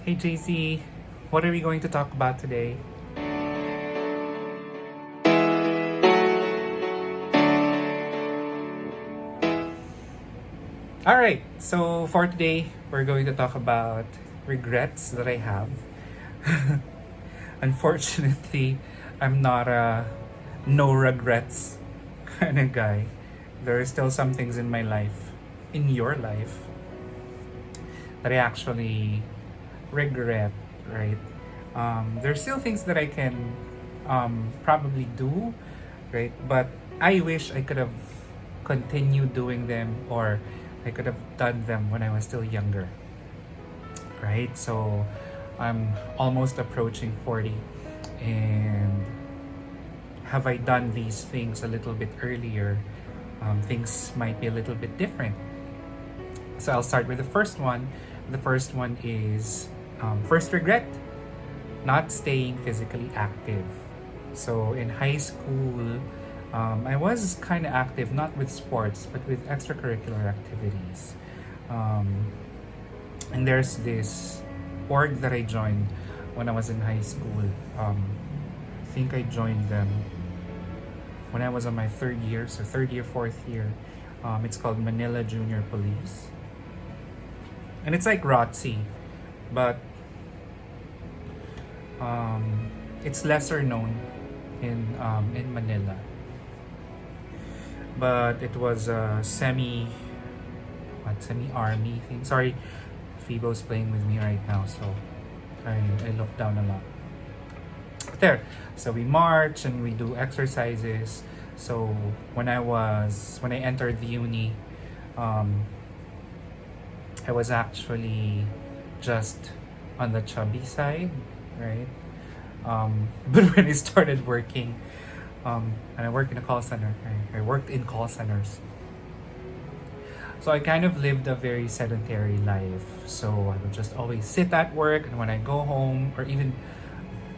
Hey Jaycee, what are we going to talk about today? Alright, so for today, we're going to talk about regrets that I have. Unfortunately, I'm not a no regrets kind of guy. There are still some things in my life, in your life, that I actually regret, right? There's still things that I can probably do, right? But I wish I could have continued doing them, or I could have done them when I was still younger, right? So I'm almost approaching 40, and have I done these things a little bit earlier, things might be a little bit different. So I'll start with the first one. The first one is first regret, not staying physically active. So in high school, I was kind of active, not with sports, but with extracurricular activities. Um, and there's this org that I joined when I was in high school. I think I joined them when I was on my third year, so third year, fourth year. It's called Manila Junior Police. And it's like ROTC, but it's lesser known in Manila. But it was a semi army thing. Sorry, Fibo's playing with me right now, so I look down a lot. There, so we march and we do exercises. So when I entered the uni, um, I was actually just on the chubby side, right? But when I started working, and I work in a call center, I worked in call centers. So I kind of lived a very sedentary life. So I would just always sit at work, and when I go home, or even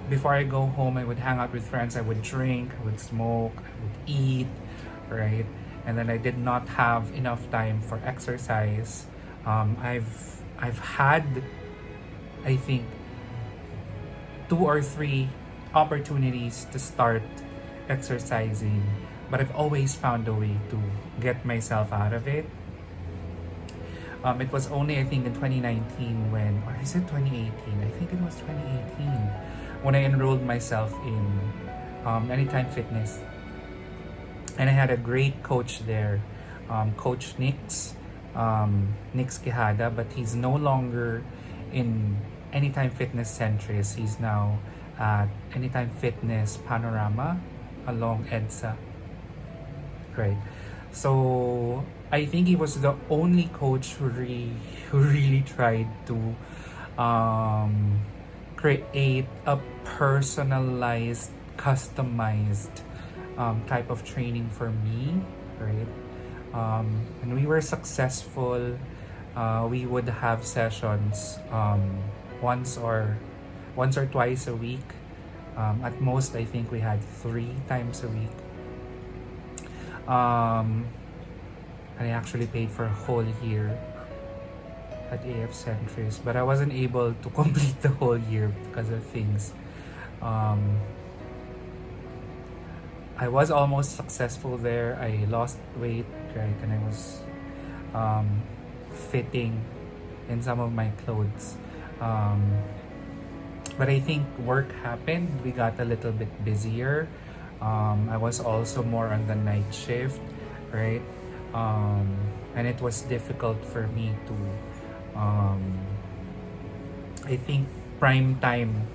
before I go home, I would hang out with friends, I would drink, I would smoke, I would eat, right? And then I did not have enough time for exercise. I've had, I think, two or three opportunities to start exercising, but I've always found a way to get myself out of it. It was only, I think, in 2019 when, or is it 2018? I think it was 2018 when I enrolled myself in Anytime Fitness. And I had a great coach there, Coach Nix Quijada, but he's no longer in Anytime Fitness Centris. He's now at Anytime Fitness Panorama along EDSA. Right. So I think he was the only coach who really tried to create a personalized, customized type of training for me, right? And we were successful. We would have sessions once or twice a week. At most, I think we had 3 times a week. And I actually paid for a whole year at AF Centris, but I wasn't able to complete the whole year because of things. I was almost successful there. I lost weight, right, and I was fitting in some of my clothes. But I think work happened. We got a little bit busier. I was also more on the night shift, right? And it was difficult for me to, I think prime time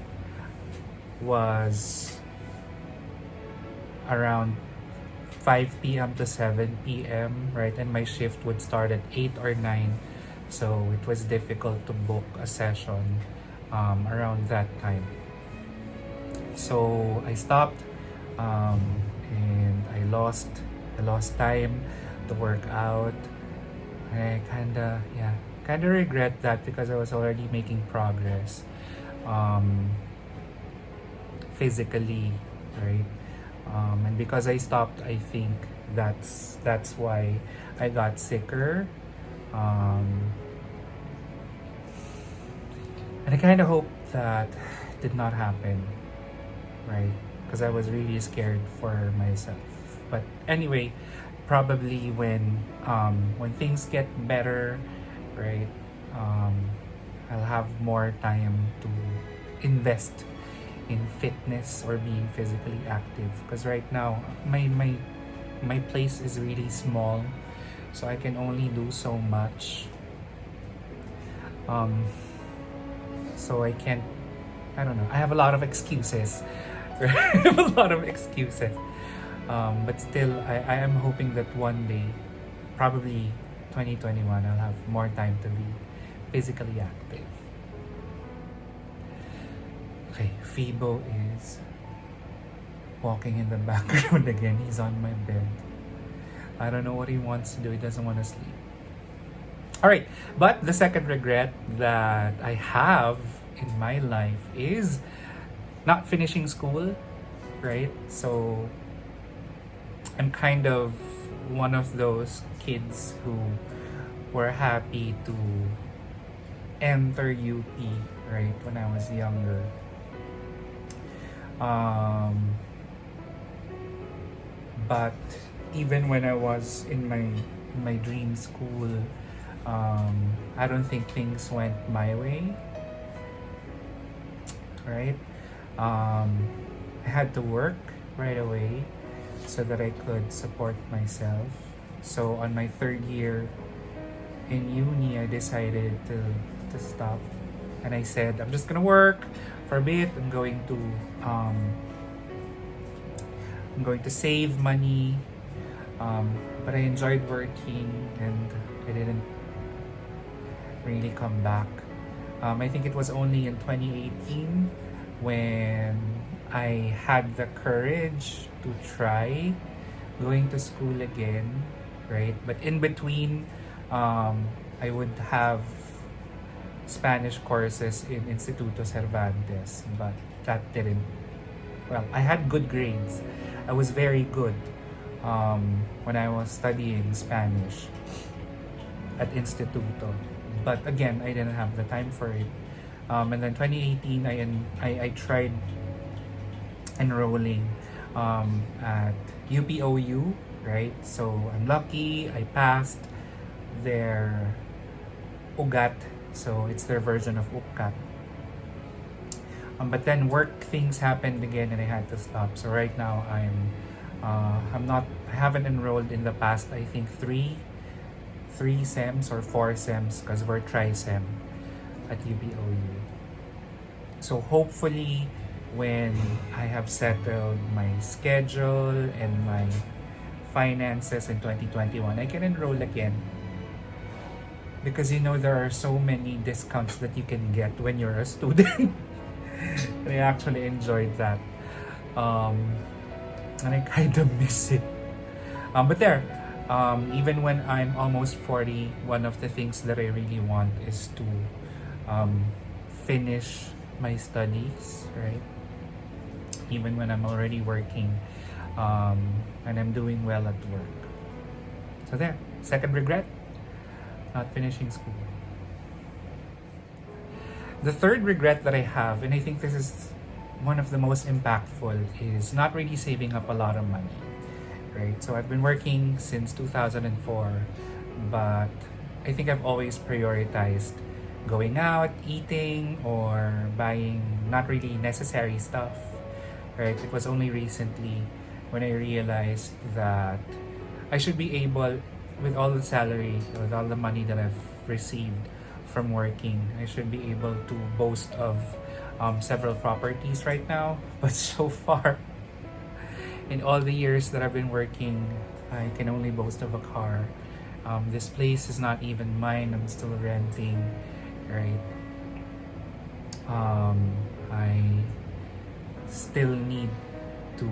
was around 5 p.m. to 7 p.m., right? And my shift would start at 8 or 9. So it was difficult to book a session around that time. So I stopped, and I lost time to work out. I kinda regret that because I was already making progress physically, right? And because I stopped, I think that's why I got sicker. And I kind of hope that did not happen, right? Because I was really scared for myself. But anyway, probably when things get better, right? Um, I'll have more time to invest in fitness or being physically active. Because right now, my place is really small, so I can only do so much. Um, so I can't. I don't know. I have a lot of excuses. Right? I have a lot of excuses. But still, I am hoping that one day, probably 2021, I'll have more time to be physically active. Okay, Fibo is walking in the background again. He's on my bed. I don't know what he wants to do. He doesn't want to sleep. All right, but the second regret that I have in my life is not finishing school, right? So I'm kind of one of those kids who were happy to enter UP, right, when I was younger. But even when I was in my dream school, I don't think things went my way, right? I had to work right away so that I could support myself. So on my third year in uni, I decided to stop, and I said I'm just gonna work for a bit. I'm going to save money, but I enjoyed working, and I didn't really come back. I think it was only in 2018 when I had the courage to try going to school again, right? But in between, I would have Spanish courses in Instituto Cervantes, but that didn't. Well, I had good grades. I was very good when I was studying Spanish at Instituto. But again, I didn't have the time for it. And then 2018, I tried enrolling at UPOU, right? So I'm lucky, I passed their UGAT, so it's their version of UCAT. But then work things happened again and I had to stop. So right now I haven't enrolled in the past, I think three sems or four sems, because we're tri-sem at UPOU. So hopefully when I have settled my schedule and my finances in 2021, I can enroll again. Because there are so many discounts that you can get when you're a student. And I actually enjoyed that. And I kind of miss it. But there, even when I'm almost 40, one of the things that I really want is to finish my studies, right? Even when I'm already working and I'm doing well at work. So there, second regret, not finishing school. The third regret that I have, and I think this is one of the most impactful, is not really saving up a lot of money, right? So I've been working since 2004, but I think I've always prioritized going out, eating, or buying not really necessary stuff, right? It was only recently when I realized that I should be able, with all the salary, with all the money that I've received from working, I should be able to boast of several properties right now. But so far, in all the years that I've been working, I can only boast of a car. This place is not even mine. I'm still renting, right? I still need to,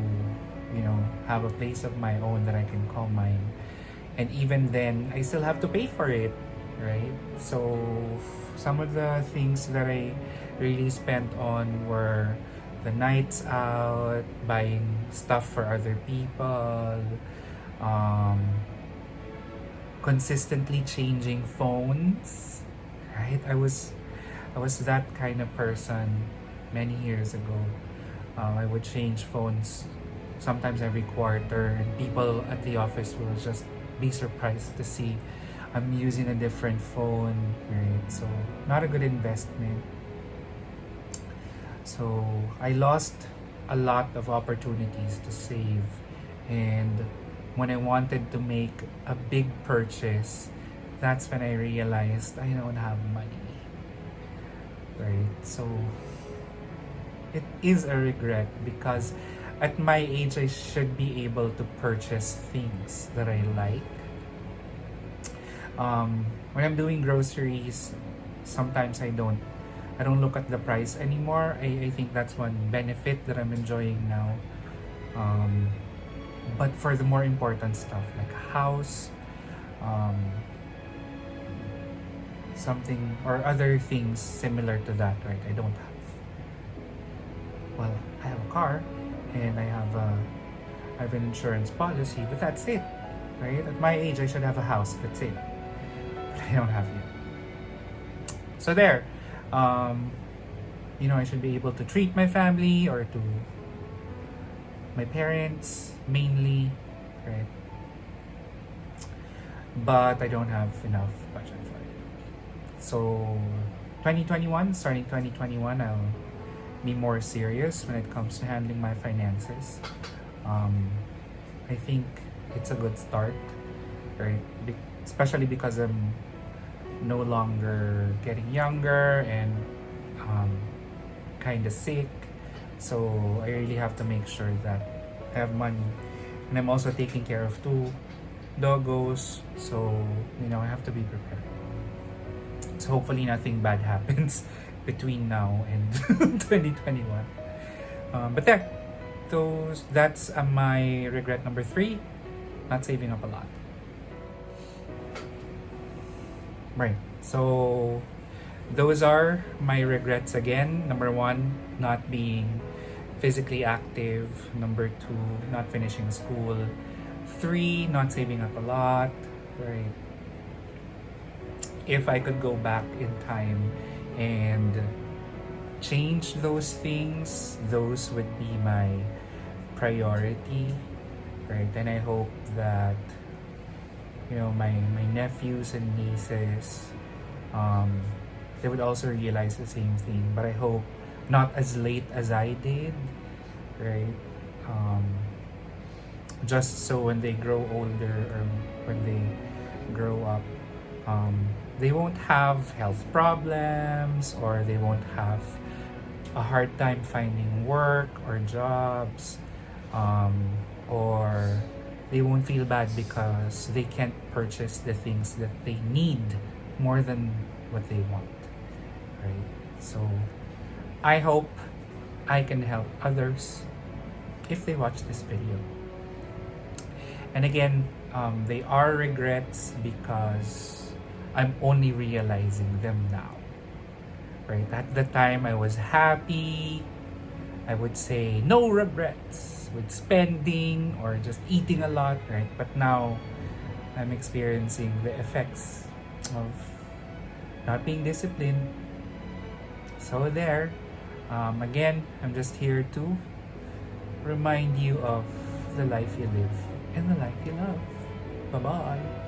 have a place of my own that I can call mine. And even then, I still have to pay for it, right? So some of the things that I really spent on were the nights out, buying stuff for other people, consistently changing phones, right? I was I was that kind of person many years ago. I would change phones sometimes every quarter, and people at the office will just be surprised to see I'm using a different phone, right? So, not a good investment. So, I lost a lot of opportunities to save, and when I wanted to make a big purchase, that's when I realized I don't have money, right? So, it is a regret because at my age, I should be able to purchase things that I like. When I'm doing groceries, sometimes I don't look at the price anymore. I think that's one benefit that I'm enjoying now. Um, but for the more important stuff like a house, um, something or other things similar to that, right? I don't have. Well, I have a car and I have an insurance policy, but that's it, right? At my age, I should have a house. That's it. But I don't have it. So there, um, I should be able to treat my family or to my parents mainly, right? But I don't have enough budget for it. So 2021, starting 2021, I'll be more serious when it comes to handling my finances. Um, I think it's a good start, right? Especially because I'm no longer getting younger and kind of sick. So I really have to make sure that I have money. And I'm also taking care of 2 doggos. So, I have to be prepared. So hopefully nothing bad happens between now and 2021. But there, that's my regret number 3, not saving up a lot. Right. So those are my regrets again. Number 1, not being physically active. Number 2, not finishing school. 3, not saving up a lot. Right. If I could go back in time and change those things, those would be my priority, right? And I hope that my nephews and nieces, they would also realize the same thing. But I hope not as late as I did, right? Just so when they grow older or when they grow up, they won't have health problems or they won't have a hard time finding work or jobs, or they won't feel bad because they can't purchase the things that they need more than what they want, right? So I hope I can help others if they watch this video. And again, they are regrets because I'm only realizing them now, right? At the time, I was happy. I would say no regrets with spending or just eating a lot, right? But now, I'm experiencing the effects of not being disciplined. So there, again, I'm just here to remind you of the life you live and the life you love. Bye-bye.